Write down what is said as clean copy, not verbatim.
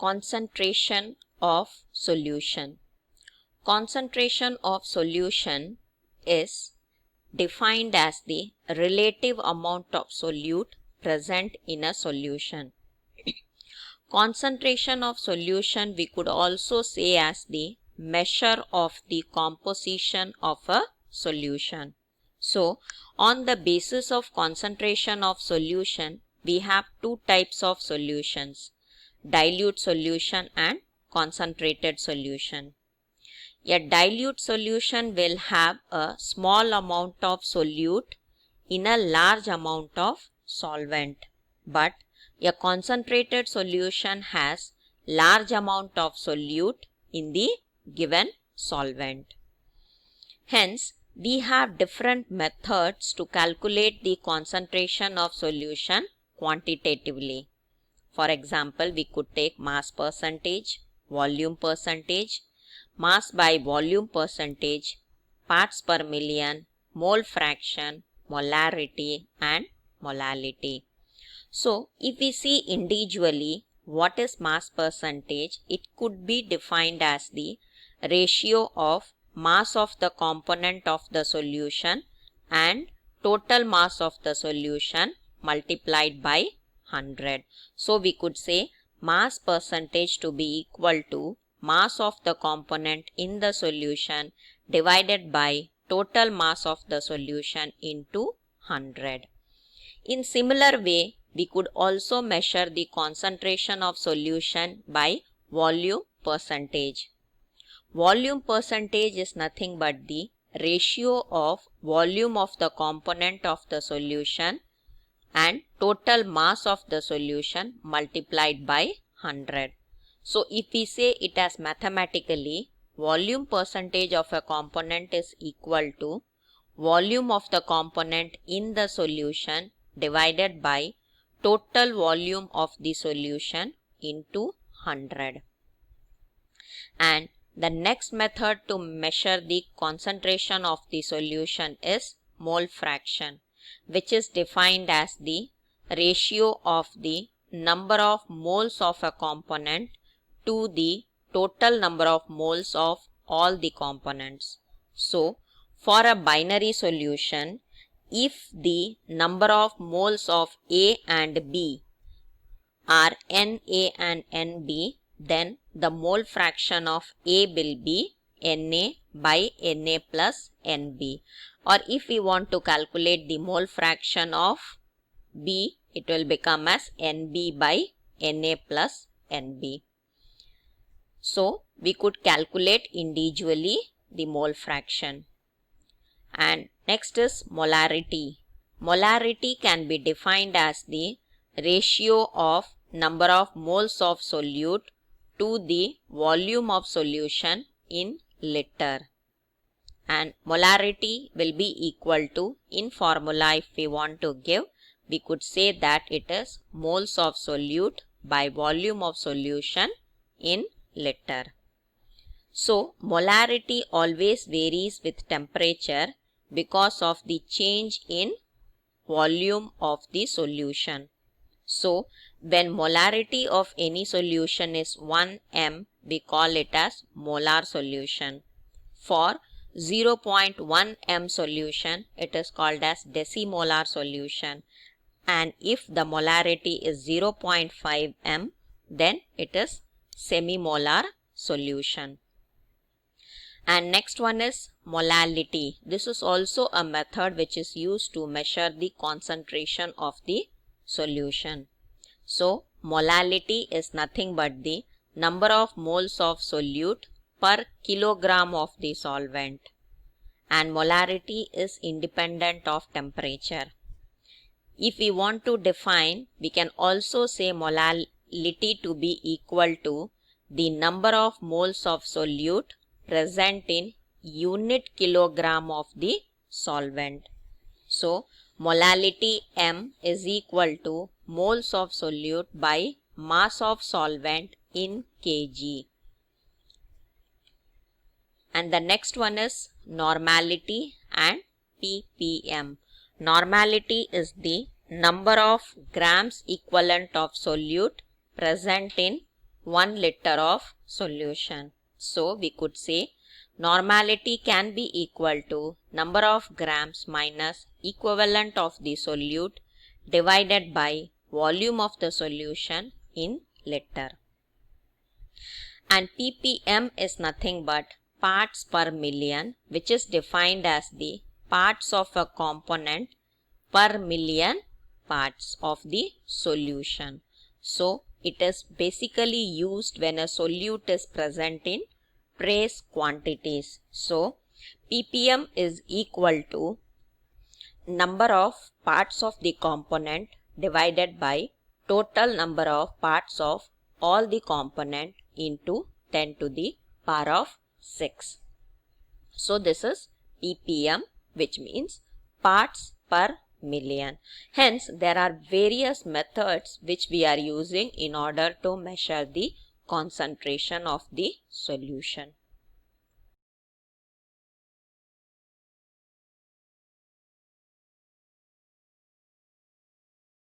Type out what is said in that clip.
concentration of solution. Concentration of solution is defined as the relative amount of solute present in a solution. Concentration of solution we could also say as the measure of the composition of a solution. So, on the basis of concentration of solution, we have two types of solutions: dilute solution and concentrated solution. A dilute solution will have a small amount of solute in a large amount of solvent, but a concentrated solution has large amount of solute in the given solvent. Hence, we have different methods to calculate the concentration of solution quantitatively. For example, we could take mass percentage, volume percentage, mass by volume percentage, parts per million, mole fraction, molarity and molality. So, if we see individually what is mass percentage, it could be defined as the ratio of mass of the component of the solution and total mass of the solution multiplied by 100. So, we could say mass percentage to be equal to mass of the component in the solution divided by total mass of the solution into 100. In similar way, we could also measure the concentration of solution by volume percentage. Volume percentage is nothing but the ratio of volume of the component of the solution and total mass of the solution multiplied by 100. So, if we say it as mathematically, volume percentage of a component is equal to volume of the component in the solution divided by total volume of the solution into 100. And the next method to measure the concentration of the solution is mole fraction, which is defined as the ratio of the number of moles of a component to the total number of moles of all the components. So, for a binary solution, if the number of moles of A and B are Na and Nb, then the mole fraction of A will be Na by Na plus Nb. Or if we want to calculate the mole fraction of B, it will become as Nb by Na plus Nb. So, we could calculate individually the mole fraction. And next is molarity. Molarity can be defined as the ratio of number of moles of solute to the volume of solution in liter. And molarity will be equal to, in formula if we want to give, we could say that it is moles of solute by volume of solution in liter. So, molarity always varies with temperature because of the change in volume of the solution. So, when molarity of any solution is 1 m, we call it as molar solution. For 0.1 m solution, it is called as decimolar solution. And if the molarity is 0.5 m, then it is semimolar solution. And next one is molality. This is also a method which is used to measure the concentration of the solution. So, molality is nothing but the number of moles of solute per kilogram of the solvent. And molarity is independent of temperature. If we want to define, we can also say molality to be equal to the number of moles of solute present in unit kilogram of the solvent. So, molality M is equal to moles of solute by mass of solvent in kg. And the next one is normality and ppm. Normality is the number of grams equivalent of solute present in 1 liter of solution. So we could say normality can be equal to number of grams minus equivalent of the solute divided by volume of the solution in liter. And ppm is nothing but parts per million, which is defined as the parts of a component per million parts of the solution. So it is basically used when a solute is present in trace quantities. So ppm is equal to number of parts of the component divided by total number of parts of all the component into 10 to the power of 6. So this is ppm, which means parts per million. Hence there are various methods which we are using in order to measure the concentration of the solution.